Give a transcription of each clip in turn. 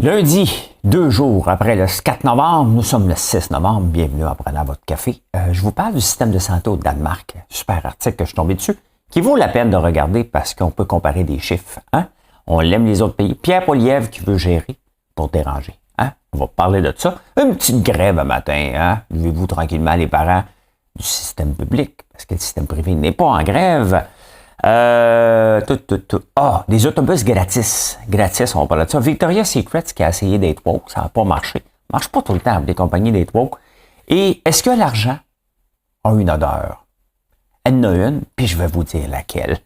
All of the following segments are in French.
Lundi, 2 jours après le 4 novembre, nous sommes le 6 novembre, bienvenue en prenant votre café. Je vous parle du système de santé au Danemark, super article que je suis tombé dessus, qui vaut la peine de regarder parce qu'on peut comparer des chiffres. Hein? On l'aime les autres pays. Pierre Poilievre qui veut gérer pour déranger. Hein? On va parler de ça. Une petite grève un matin. Hein? Vivez-vous tranquillement les parents du système public, parce que le système privé n'est pas en grève. Des autobus gratis. Gratis, on va parler de ça. Victoria's Secret qui a essayé d'être woke, ça n'a pas marché. Ça ne marche pas tout le temps avec des compagnies d'être woke. Et est-ce que l'argent a une odeur? Elle en a une, puis je vais vous dire laquelle.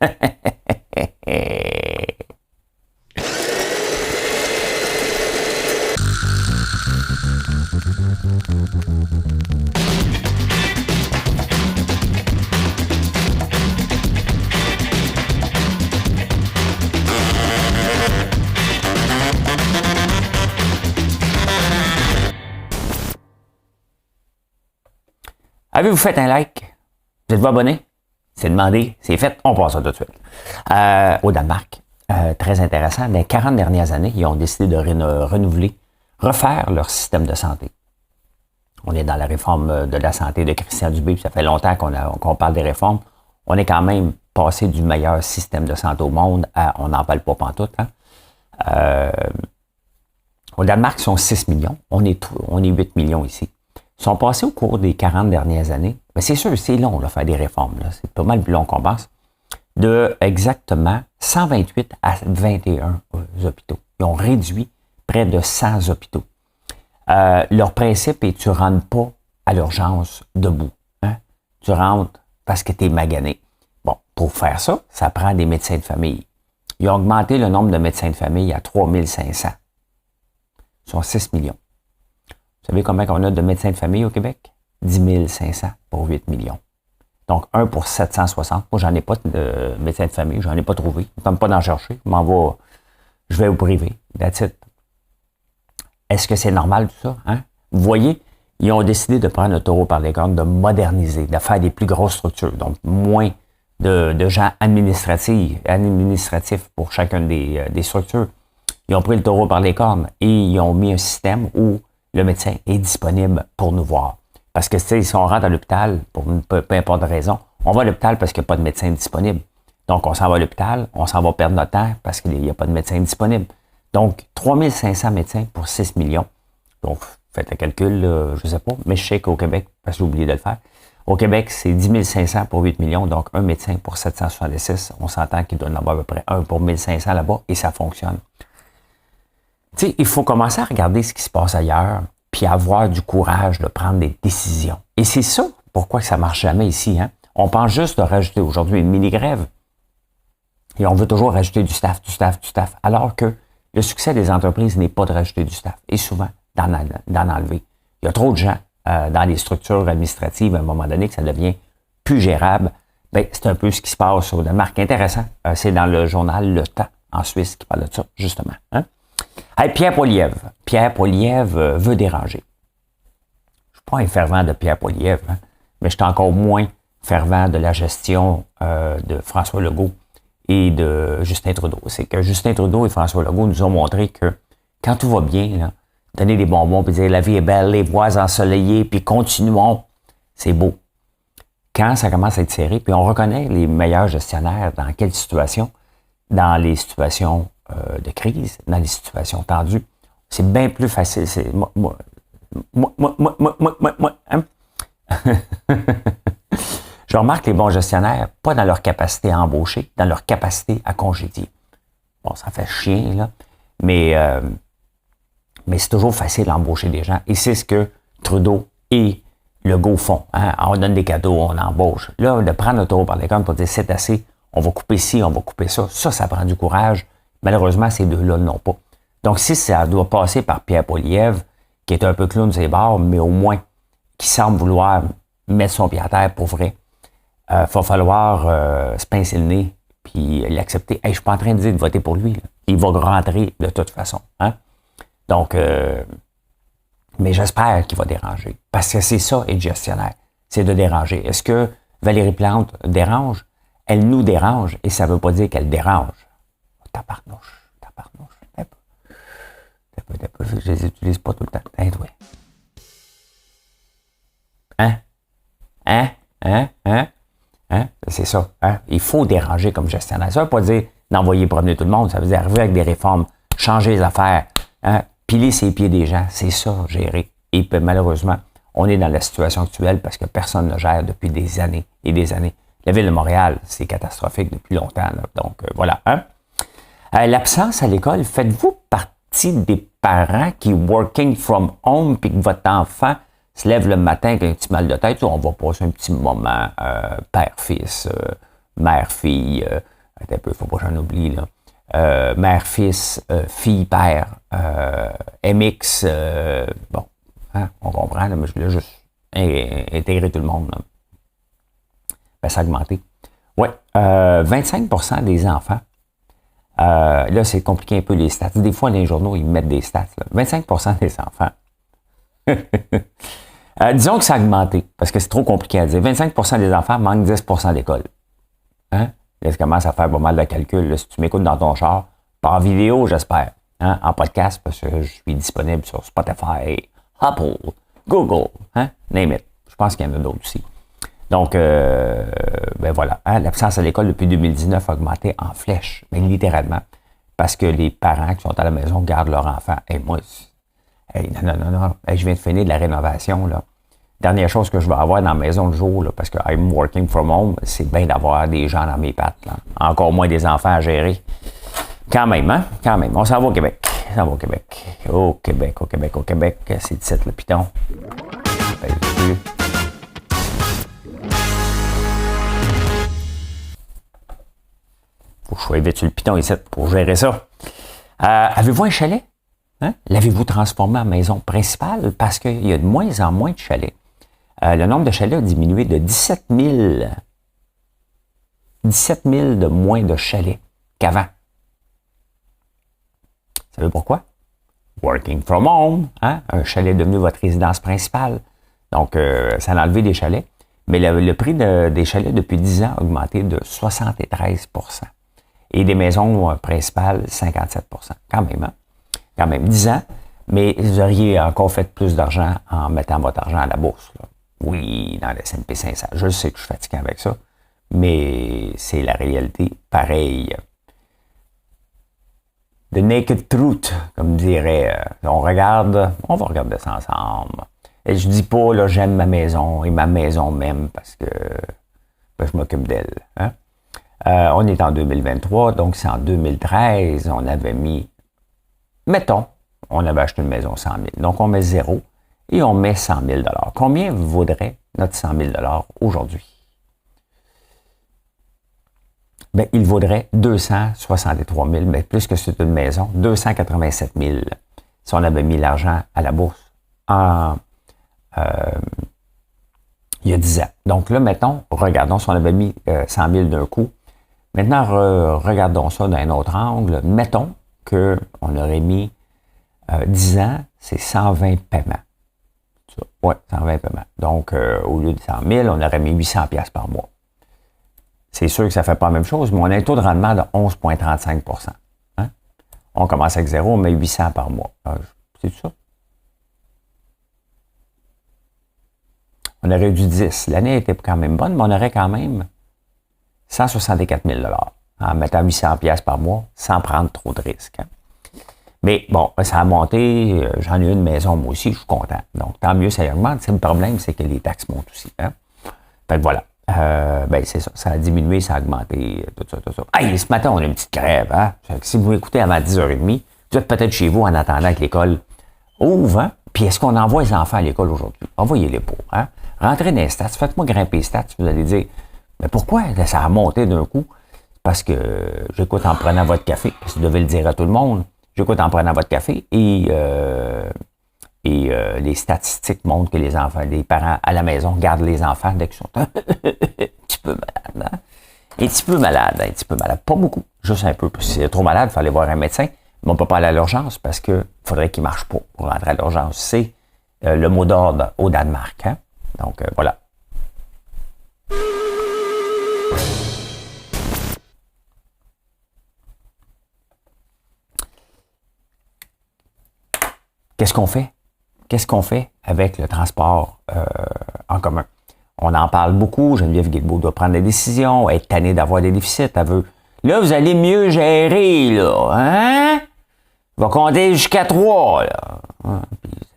Avez-vous fait un like? Vous êtes-vous abonné? C'est demandé, c'est fait, on passe ça tout de suite. Au Danemark, très intéressant, dans les 40 dernières années, ils ont décidé de renouveler, refaire leur système de santé. On est dans la réforme de la santé de Christian Dubé, puis ça fait longtemps qu'on parle des réformes. On est quand même passé du meilleur système de santé au monde à on n'en parle pas pantoute. Hein? Au Danemark, ils sont 6 millions, on est 8 millions ici. Ils sont passés au cours des 40 dernières années, mais c'est sûr, c'est long, là, faire des réformes, là. C'est pas mal plus long qu'on pense, de exactement 128 à 21 hôpitaux. Ils ont réduit près de 100 hôpitaux. Leur principe est tu ne rentres pas à l'urgence debout. Hein? Tu rentres parce que tu es magané. Bon, pour faire ça, ça prend des médecins de famille. Ils ont augmenté le nombre de médecins de famille à 3500. Ils sont 6 millions. Vous savez combien on a de médecins de famille au Québec? 10 500 pour 8 millions. Donc, 1 pour 760. Moi, j'en ai pas de médecin de famille, j'en ai pas trouvé. Je ne peux pas d'en chercher. Je vais au privé. That's it. Est-ce que c'est normal tout ça? Hein? Vous voyez, ils ont décidé de prendre le taureau par les cornes, de moderniser, de faire des plus grosses structures. Donc, moins de gens administratifs pour chacune des structures. Ils ont pris le taureau par les cornes et ils ont mis un système où le médecin est disponible pour nous voir. Parce que si on rentre à l'hôpital, pour peu importe la raison, on va à l'hôpital parce qu'il n'y a pas de médecin disponible. Donc, on s'en va à l'hôpital, on s'en va perdre notre temps parce qu'il n'y a pas de médecin disponible. Donc, 3500 médecins pour 6 millions. Donc, faites le calcul, je ne sais pas, mais je sais qu'au Québec, parce que j'ai oublié de le faire, au Québec, c'est 10 500 pour 8 millions, donc un médecin pour 766. On s'entend qu'il doit en avoir à peu près un pour 1500 là-bas et ça fonctionne. Tu sais, il faut commencer à regarder ce qui se passe ailleurs, puis avoir du courage de prendre des décisions. Et c'est ça pourquoi ça ne marche jamais ici. Hein? On pense juste de rajouter aujourd'hui une mini-grève. Et on veut toujours rajouter du staff, alors que le succès des entreprises n'est pas de rajouter du staff, et souvent d'en enlever. Il y a trop de gens dans les structures administratives à un moment donné que ça devient plus gérable. Ben, c'est un peu ce qui se passe au Danemark. Intéressant. C'est dans le journal Le Temps, en Suisse, qui parle de ça, justement. Hein? Hey, Pierre Poilievre. Pierre Poilievre veut déranger. Je ne suis pas un fervent de Pierre Poilievre, hein, mais je suis encore moins fervent de la gestion de François Legault et de Justin Trudeau. C'est que Justin Trudeau et François Legault nous ont montré que quand tout va bien, là, donner des bonbons et dire la vie est belle, les voies ensoleillées, puis continuons, c'est beau. Quand ça commence à être serré, puis on reconnaît les meilleurs gestionnaires dans quelle situation? Dans les situations de crise, dans les situations tendues. C'est bien plus facile. C'est hein? Je remarque les bons gestionnaires, pas dans leur capacité à embaucher, dans leur capacité à congédier. Bon, ça fait chier, là, mais c'est toujours facile d'embaucher des gens. Et c'est ce que Trudeau et Legault font. Hein? On donne des cadeaux, on embauche. Là, de prendre le taureau par les cornes pour dire c'est assez, on va couper ci, on va couper ça. Ça prend du courage. Malheureusement, ces deux-là n'ont pas. Donc, si ça doit passer par Pierre Poilievre, qui est un peu clown de ses bords, mais au moins qui semble vouloir mettre son pied à terre pour vrai, il va falloir se pincer le nez puis l'accepter. Hey, je ne suis pas en train de dire de voter pour lui. Là. Il va rentrer de toute façon. Hein? Donc, mais j'espère qu'il va déranger. Parce que c'est ça, être gestionnaire. C'est de déranger. Est-ce que Valérie Plante dérange? Elle nous dérange et ça ne veut pas dire qu'elle dérange. Tabarnouche. je les utilise pas tout le temps. Hey, toi. Hein? Hein? Hein? Hein? Hein? C'est ça. Hein? Il faut déranger comme gestionnaire. Ça ne veut pas dire d'envoyer promener tout le monde. Ça veut dire arriver avec des réformes, changer les affaires, hein? Piler ses pieds des gens. C'est ça, gérer. Et puis, malheureusement, on est dans la situation actuelle parce que personne ne gère depuis des années et des années. La ville de Montréal, c'est catastrophique depuis longtemps. Là. Donc, voilà. Hein? L'absence à l'école, faites-vous partie des parents qui working from home puis que votre enfant se lève le matin avec un petit mal de tête, on va passer un petit moment père-fils, mère-fille, un peu, faut pas que j'en oublie, là. Mère-fils, fille-père, MX, bon, hein, on comprend, là, mais je voulais juste intégrer tout le monde. Là. Ben, ça a augmenté. Oui, 25% des enfants, là, c'est compliqué un peu les stats. Des fois, les journaux, ils mettent des stats. Là. 25% des enfants. Disons que ça a augmenté, parce que c'est trop compliqué à dire. 25% des enfants manquent 10% d'école. Hein? Là, tu commences à faire pas mal de calculs. Là, si tu m'écoutes dans ton char, par vidéo, j'espère. Hein? En podcast, parce que je suis disponible sur Spotify, Apple, Google, hein? Name it. Je pense qu'il y en a d'autres aussi. Donc, ben voilà. Hein? L'absence à l'école depuis 2019 a augmenté en flèche, mais littéralement. Parce que les parents qui sont à la maison gardent leur enfant. Et moi, hey, non. Hey, je viens de finir de la rénovation, là. Dernière chose que je vais avoir dans la maison le jour, là, parce que I'm working from home, c'est bien d'avoir des gens dans mes pattes, là. Encore moins des enfants à gérer. Quand même, hein? Quand même. On s'en va au Québec. On s'en va au Québec. Au Québec. C'est 17 le piton. Faut que je sois vite sur le piton ici pour gérer ça. Avez-vous un chalet? Hein? L'avez-vous transformé en maison principale? Parce qu'il y a de moins en moins de chalets. Le nombre de chalets a diminué de 17 000. 17 000 de moins de chalets qu'avant. Vous savez pourquoi? Working from home. Hein? Un chalet est devenu votre résidence principale. Donc, ça a enlevé des chalets. Mais le prix des chalets depuis 10 ans a augmenté de 73%. Et des maisons principales, 57%. Quand même, hein? Quand même 10 ans, mais vous auriez encore fait plus d'argent en mettant votre argent à la bourse. Là. Oui, dans le S&P 500. Je sais que je suis fatigué avec ça, mais c'est la réalité. Pareil. The naked truth, comme dirait. On va regarder ça ensemble. Et je dis pas, là, j'aime ma maison et ma maison m'aime parce que je m'occupe d'elle. Hein? On est en 2023, donc c'est en 2013, on avait mis. Mettons, on avait acheté une maison 100 000. Donc, on met 0 et on met 100 000 $. Combien vaudrait notre 100 000 $ aujourd'hui? Bien, il vaudrait 263 000, mais plus que c'est une maison, 287 000 si on avait mis l'argent à la bourse il y a 10 ans. Donc là, mettons, regardons si on avait mis 100 000 d'un coup. Maintenant, regardons ça d'un autre angle. Mettons qu'on aurait mis 10 ans, c'est 120 paiements. Oui, 120 paiements. Donc, au lieu de 100 000, on aurait mis 800 $ par mois. C'est sûr que ça ne fait pas la même chose, mais on a un taux de rendement de 11,35 %. Hein? On commence avec 0, on met 800 par mois. C'est ça? On aurait du 10. L'année était quand même bonne, mais on aurait quand même 164 000 $ en mettant 800 $ par mois sans prendre trop de risques. Hein? Mais bon, ça a monté. J'en ai une maison, moi aussi, je suis content. Donc, tant mieux, ça augmente. Le problème, c'est que les taxes montent aussi. Hein? Fait que voilà. Ben, c'est ça. Ça a diminué, ça a augmenté, tout ça. Hey, ce matin, on a une petite grève. Hein? Fait que si vous écoutez avant 10h30, vous êtes peut-être chez vous en attendant que l'école ouvre. Hein? Puis est-ce qu'on envoie les enfants à l'école aujourd'hui? Envoyez-les pas. Hein? Rentrez dans les stats. Faites-moi grimper les stats. Vous allez dire, mais pourquoi ça a monté d'un coup? Parce que j'écoute en prenant votre café. Vous devez le dire à tout le monde. J'écoute en prenant votre café et les statistiques montrent que les parents à la maison gardent les enfants dès qu'ils sont un petit peu malades. Hein? Un petit peu malade. Pas beaucoup, juste un peu. Parce que si c'est trop malade, il faut aller voir un médecin. Mais on ne peut pas aller à l'urgence parce qu'il faudrait qu'il ne marche pas pour rentrer à l'urgence. C'est le mot d'ordre au Danemark. Hein? Donc, voilà. Qu'est-ce qu'on fait? Qu'est-ce qu'on fait avec le transport en commun? On en parle beaucoup. Geneviève Guilbeault doit prendre des décisions, être tannée d'avoir des déficits. Elle veut. Là, vous allez mieux gérer, là. Hein? Va compter jusqu'à 3, là.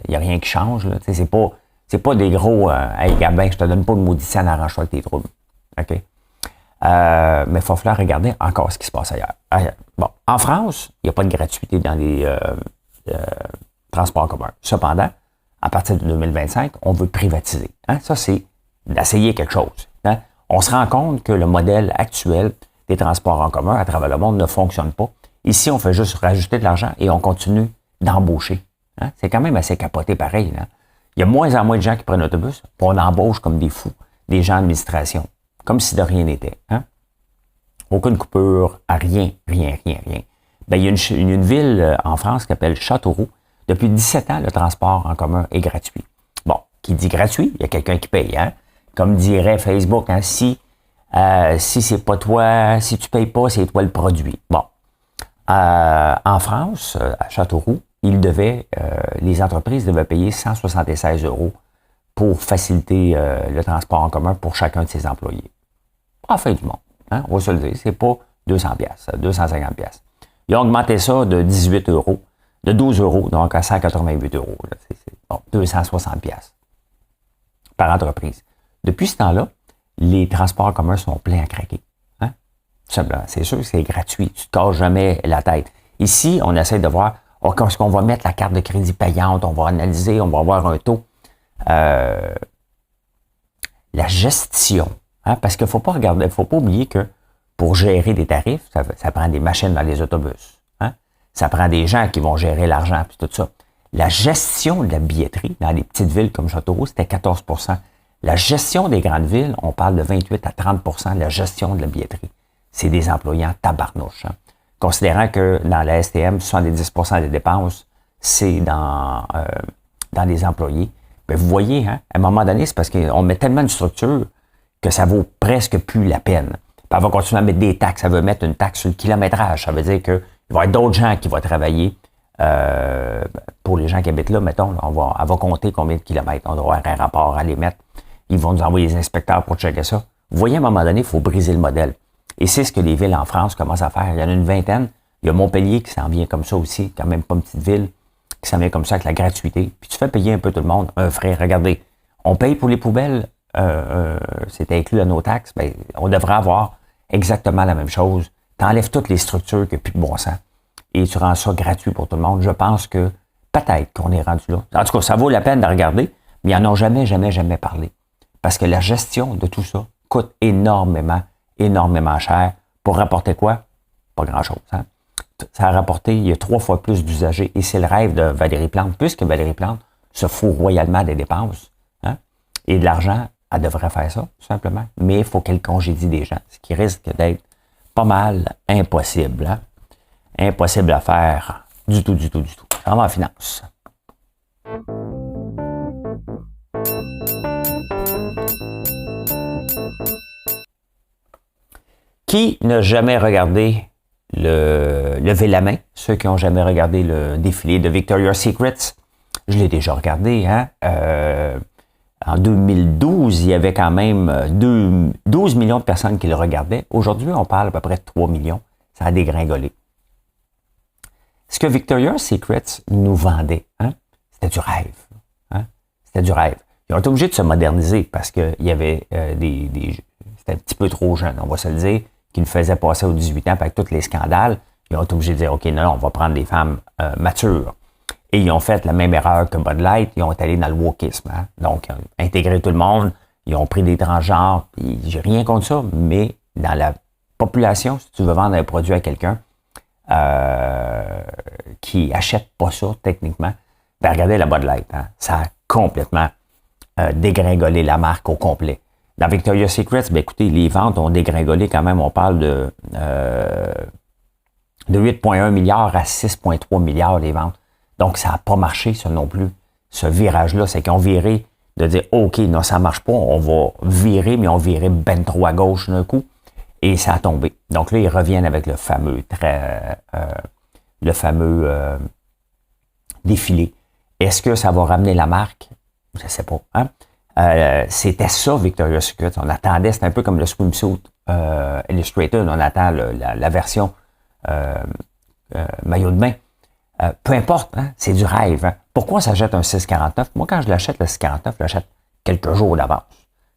Il n'y a rien qui change, là. C'est pas des gros hey, Gabin, je te donne pas de maudit en arrange-toi avec tes troubles. OK? Mais il va falloir regarder encore ce qui se passe ailleurs. Bon, en France, il n'y a pas de gratuité dans les transports communs. Cependant, à partir de 2025, on veut privatiser. Hein? Ça, c'est d'essayer quelque chose. Hein? On se rend compte que le modèle actuel des transports en commun à travers le monde ne fonctionne pas. Ici, on fait juste rajouter de l'argent et on continue d'embaucher. Hein? C'est quand même assez capoté pareil. Hein? Il y a moins en moins de gens qui prennent l'autobus, puis on embauche comme des fous, des gens d'administration, comme si de rien n'était. Hein? Aucune coupure, à rien. Ben, il y a une ville en France qui s'appelle Châteauroux. Depuis 17 ans, le transport en commun est gratuit. Bon, qui dit gratuit, il y a quelqu'un qui paye. Hein? Comme dirait Facebook, hein, si c'est pas toi, si tu payes pas, c'est toi le produit. Bon. En France, à Châteauroux, les entreprises devaient payer 176 € pour faciliter le transport en commun pour chacun de ses employés. Pas la fin du monde. Hein? On va se le dire, c'est pas 200 pièces, 250 pièces. Ils ont augmenté ça de 18 €, de 12 €, donc à 188 €. Là. Bon, 260 pièces par entreprise. Depuis ce temps-là, les transports en commun sont pleins à craquer. Hein? Tout simplement. C'est sûr que c'est gratuit. Tu ne te casses jamais la tête. Ici, on essaie de voir est-ce qu'on va mettre la carte de crédit payante, on va analyser, on va avoir un taux. La gestion. Hein? Parce qu'il ne faut pas regarder, il faut pas oublier que pour gérer des tarifs, ça prend des machines dans les autobus. Hein? Ça prend des gens qui vont gérer l'argent puis tout ça. La gestion de la billetterie dans les petites villes comme Châteauroux, c'était 14 %. La gestion des grandes villes, on parle de 28 à 30 % de la gestion de la billetterie. C'est des employés en tabarnouche. Hein? Considérant que dans la STM, 70 % des dépenses, c'est dans les employés. Bien, vous voyez, hein, à un moment donné, c'est parce qu'on met tellement de structure que ça vaut presque plus la peine. Puis elle va continuer à mettre des taxes. Elle veut mettre une taxe sur le kilométrage. Ça veut dire qu'il va y avoir d'autres gens qui vont travailler. Pour les gens qui habitent là, mettons, elle va compter combien de kilomètres. On doit avoir un rapport à les mettre. Ils vont nous envoyer des inspecteurs pour checker ça. Vous voyez, à un moment donné, il faut briser le modèle. Et c'est ce que les villes en France commencent à faire. Il y en a une vingtaine. Il y a Montpellier qui s'en vient comme ça aussi, quand même pas une petite ville, qui s'en vient comme ça avec la gratuité. Puis tu fais payer un peu tout le monde. Un frais, regardez, on paye pour les poubelles, c'est inclus dans nos taxes. Bien, on devrait avoir exactement la même chose. Tu enlèves toutes les structures qui n'ont plus de bon sens et tu rends ça gratuit pour tout le monde. Je pense que peut-être qu'on est rendu là. En tout cas, ça vaut la peine de regarder, mais ils n'en ont jamais parlé. Parce que la gestion de tout ça coûte énormément cher. Pour rapporter quoi? Pas grand-chose. Hein? Ça a rapporté, il y a 3 fois plus d'usagers. Et c'est le rêve de Valérie Plante. Puisque Valérie Plante se fout royalement des dépenses hein? Et de l'argent, elle devrait faire ça, tout simplement. Mais il faut qu'elle congédie des gens, ce qui risque d'être pas mal impossible. Hein? Impossible à faire du tout. Ça va en finance. Qui n'a jamais regardé levez la main, ceux qui n'ont jamais regardé le défilé de Victoria's Secret? Je l'ai déjà regardé. Hein? En 2012, il y avait quand même 12 millions de personnes qui le regardaient. Aujourd'hui, on parle à peu près de 3 millions. Ça a dégringolé. Ce que Victoria's Secret nous vendait, hein? C'était du rêve. Hein? C'était du rêve. Ils ont été obligés de se moderniser parce qu'il y avait c'était un petit peu trop jeune, on va se le dire, qui nous faisait passer aux 18 ans avec tous les scandales. Ils ont été obligés de dire, OK, non, on va prendre des femmes matures. Et ils ont fait la même erreur que Bud Light, ils ont été allés dans le wokisme. Hein? Donc, ils ont intégré tout le monde, ils ont pris des transgenres, j'ai rien contre ça, mais dans la population, si tu veux vendre un produit à quelqu'un qui achète pas ça, techniquement, ben regardez la Bud Light. Hein? Ça a complètement dégringolé la marque au complet. Dans Victoria's Secret, ben écoutez, les ventes ont dégringolé quand même. On parle de 8,1 milliards à 6,3 milliards les ventes. Donc, ça n'a pas marché, ça non plus. Ce virage-là, c'est qu'ils ont viré de dire, OK, non, ça ne marche pas, on va virer, mais on virait ben trop à gauche d'un coup. Et ça a tombé. Donc là, ils reviennent avec le fameux défilé. Est-ce que ça va ramener la marque? Je ne sais pas. Hein? C'était ça, Victoria's Secret. On attendait, c'était un peu comme le swimsuit Illustrated. On attend la version maillot de bain. Peu importe, hein? C'est du rêve. Hein? Pourquoi on s'achète un 649? Moi, quand je l'achète, le 649, je l'achète quelques jours d'avance.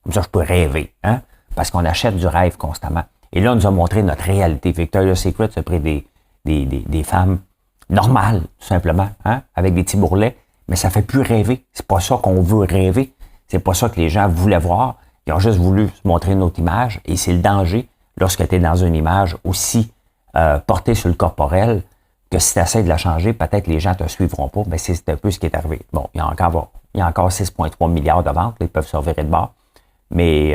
Comme ça, je peux rêver. Hein? Parce qu'on achète du rêve constamment. Et là, on nous a montré notre réalité. Victoria's Secret s'est pris des femmes normales, tout simplement, hein? Avec des petits bourrelets. Mais ça fait plus rêver. C'est pas ça qu'on veut rêver. C'est pas ça que les gens voulaient voir. Ils ont juste voulu se montrer une autre image. Et c'est le danger lorsque tu es dans une image aussi portée sur le corporel que si tu essaies de la changer, peut-être les gens ne te suivront pas. Mais c'est un peu ce qui est arrivé. Bon, il y a encore 6,3 milliards de ventes. Là, ils peuvent se revirer de bord. Mais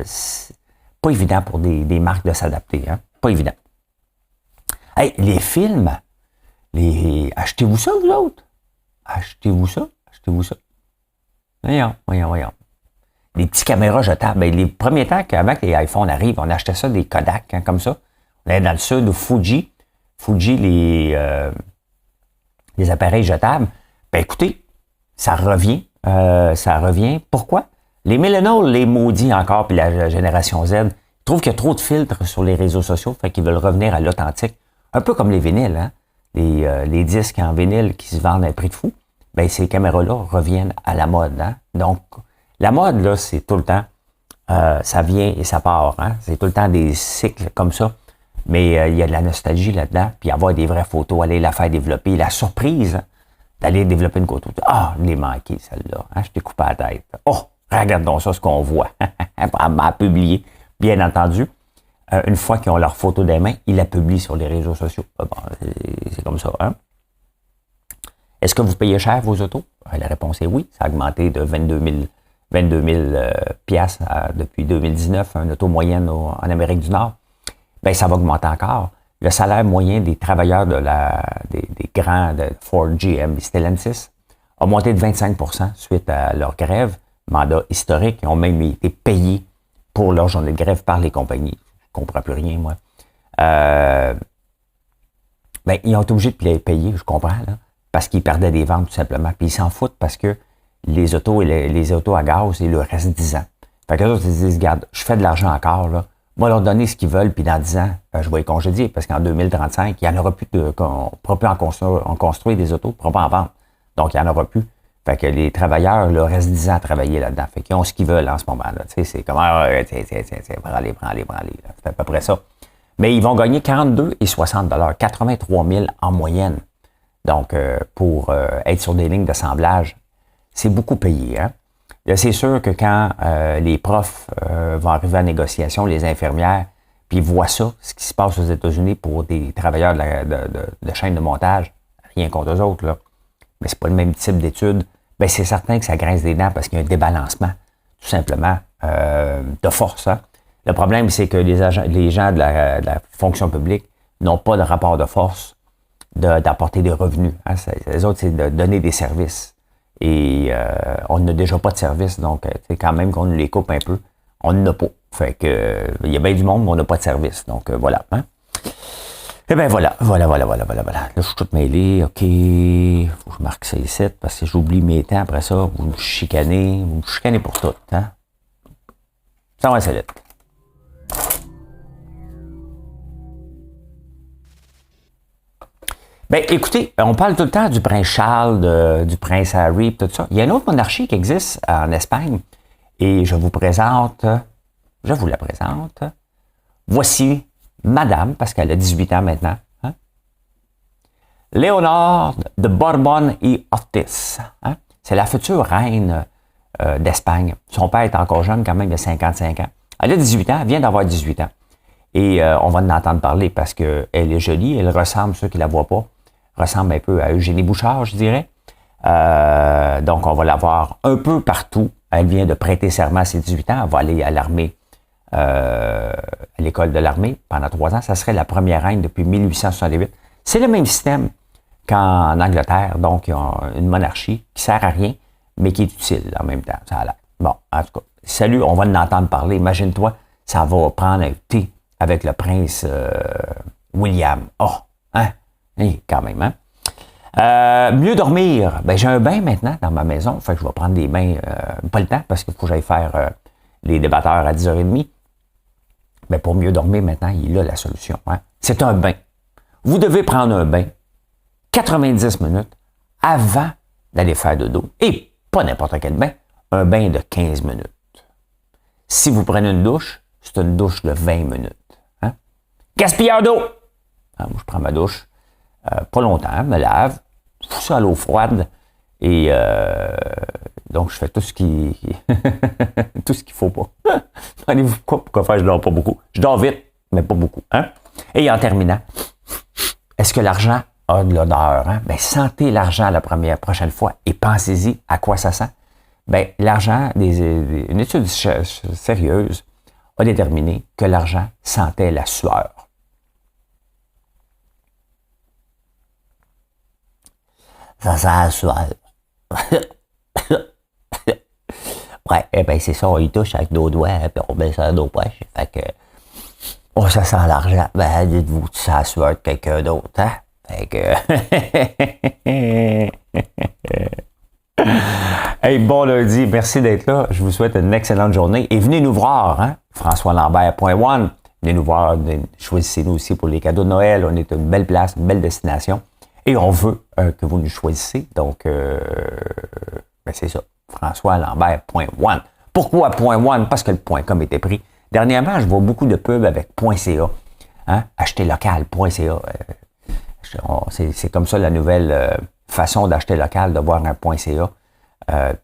c'est pas évident pour des marques de s'adapter. Hein? Pas évident. Hey, les films, achetez-vous ça, vous autres? Achetez-vous ça? Voyons. Les petits caméras jetables. Ben, les premiers temps qu'avant que les iPhones arrivent, on achetait ça des Kodak, hein, comme ça. On allait dans le sud, au Fuji, les appareils jetables. Ben écoutez, ça revient. Pourquoi? Les millennials, les maudits encore, puis la génération Z, trouvent qu'il y a trop de filtres sur les réseaux sociaux, fait qu'ils veulent revenir à l'authentique. Un peu comme les vinyles, hein? Les disques en vinyle qui se vendent à un prix de fou. Ben, ces caméras-là reviennent à la mode. Hein? Donc, la mode, là, c'est tout le temps, ça vient et ça part. Hein? C'est tout le temps des cycles comme ça. Mais il y a de la nostalgie là-dedans. Puis avoir des vraies photos, aller la faire développer. La surprise d'aller développer une photo. Ah, je l'ai manqué, celle-là. Hein? Je t'ai coupé la tête. Oh, regarde donc ça, ce qu'on voit. À publier, bien entendu. Une fois qu'ils ont leur photo des mains, ils la publient sur les réseaux sociaux. Bon, c'est comme ça. Hein? Est-ce que vous payez cher vos autos? La réponse est oui. Ça a augmenté de 22 000 piastres depuis 2019, un auto moyenne en Amérique du Nord. Bien, ça va augmenter encore. Le salaire moyen des travailleurs des grands de Ford, GM et Stellantis a monté de 25% suite à leur grève, mandat historique. Ils ont même été payés pour leur journée de grève par les compagnies. Je ne comprends plus rien, moi. Ben, ils ont été obligés de les payer, je comprends, là, parce qu'ils perdaient des ventes, tout simplement. Puis ils s'en foutent parce que les autos à gaz, ils leur restent 10 ans. Fait que les autres, ils se disent, regarde, je fais de l'argent encore, là. Moi, leur donner ce qu'ils veulent, puis dans 10 ans, je vais les congédier, parce qu'en 2035, il n'y en aura plus on ne pourra plus en construire des autos, on ne pourra pas en vendre. Donc, il n'y en aura plus. Fait que les travailleurs, leur restent 10 ans à travailler là-dedans. Fait qu'ils ont ce qu'ils veulent en ce moment-là. Tu sais, c'est comme, prends-les. C'est à peu près ça. Mais ils vont gagner 42 et 60 $, 83 000 en moyenne. Donc, pour être sur des lignes d'assemblage, c'est beaucoup payé. Hein? Là, c'est sûr que quand les profs vont arriver à négociation, les infirmières, puis ils voient ça, ce qui se passe aux États-Unis pour des travailleurs de chaîne de montage, rien contre eux autres, là, mais c'est pas le même type d'études, ben c'est certain que ça grince des dents parce qu'il y a un débalancement, tout simplement, de force. Hein? Le problème, c'est que les gens de la fonction publique n'ont pas de rapport de force d'apporter des revenus. Hein? Les autres, c'est de donner des services. Et on n'a déjà pas de service, donc c'est quand même qu'on nous les coupe un peu, on n'en a pas. Fait que il y a bien du monde, mais on n'a pas de service. Donc voilà. Hein? Eh bien voilà. Là, je suis tout mêlé. OK. Faut que je marque ça ici, parce que j'oublie mes temps après ça. Vous me chicanez pour tout. Hein? Ça va, c'est vite. Ben, écoutez, on parle tout le temps du prince Charles, du prince Harry, tout ça. Il y a une autre monarchie qui existe en Espagne et je vous la présente. Voici Madame, parce qu'elle a 18 ans maintenant, hein? Léonore de Bourbon et Ortiz. Hein? C'est la future reine d'Espagne. Son père est encore jeune, quand même, il a 55 ans. Elle a 18 ans, elle vient d'avoir 18 ans. Et on va en entendre parler parce qu'elle est jolie, elle ressemble, ceux qui la voient pas, ressemble un peu à Eugénie Bouchard, je dirais. Donc, on va la voir un peu partout. Elle vient de prêter serment à ses 18 ans. Elle va aller à l'armée, à l'école de l'armée pendant 3 ans. Ça serait la première reine depuis 1868. C'est le même système qu'en Angleterre. Donc, il y a une monarchie qui sert à rien, mais qui est utile en même temps. Ça a l'air. Bon, en tout cas, salut, on va en entendre parler. Imagine-toi, ça va prendre un thé avec le prince William. Oh, hein? Quand même, hein? Mieux dormir. Ben, j'ai un bain maintenant dans ma maison. Fait que je vais prendre des bains. Pas le temps parce qu'il faut que j'aille faire les débatteurs à 10h30. Ben, pour mieux dormir maintenant, il est là la solution. Hein? C'est un bain. Vous devez prendre un bain 90 minutes avant d'aller faire dodo. Et pas n'importe quel bain. Un bain de 15 minutes. Si vous prenez une douche, c'est une douche de 20 minutes. Hein? Gaspilleur d'eau! Moi, je prends ma douche. Pas longtemps, me lave, fous ça à l'eau froide et donc je fais tout ce qui tout ce qu'il faut pas. Allez-vous pourquoi faire? Je dors pas beaucoup. Je dors vite, mais pas beaucoup. Hein? Et en terminant, est-ce que l'argent a de l'odeur? Hein? Ben, sentez l'argent la prochaine fois et pensez-y à quoi ça sent. Ben, l'argent, une étude sérieuse a déterminé que l'argent sentait la sueur. Ça sent la sueur. Ouais, eh ben c'est ça, on y touche avec nos doigts, hein, puis on met ça dans nos poches. Fait que, oh, ça sent l'argent. Ben, dites-vous que ça sueur de quelqu'un d'autre, hein? Fait que, hey, bon lundi, merci d'être là. Je vous souhaite une excellente journée. Et venez nous voir, hein? FrançoisLambert.one. Venez nous voir, choisissez-nous aussi pour les cadeaux de Noël. On est une belle place, une belle destination. Et on veut que vous nous choisissez. Donc, ben c'est ça. FrançoisLambert.one. Pourquoi .one? Parce que le .com était pris. Dernièrement, je vois beaucoup de pubs avec .ca. Hein? Acheter local.ca. C'est comme ça la nouvelle façon d'acheter local, de voir un .ca.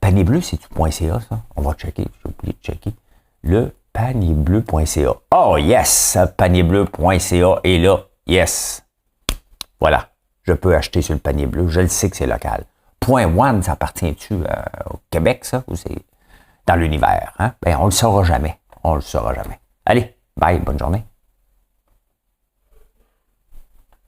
Panier bleu, c'est du .ca, ça? On va checker. J'ai oublié de checker. Le panierbleu.ca. Oh yes! Panierbleu.ca est là. Yes! Voilà. Je peux acheter sur le panier bleu. Je le sais que c'est local. .one, ça appartient-tu au Québec, ça? Ou c'est dans l'univers? Hein? Ben, on le saura jamais. On le saura jamais. Allez, bye, bonne journée.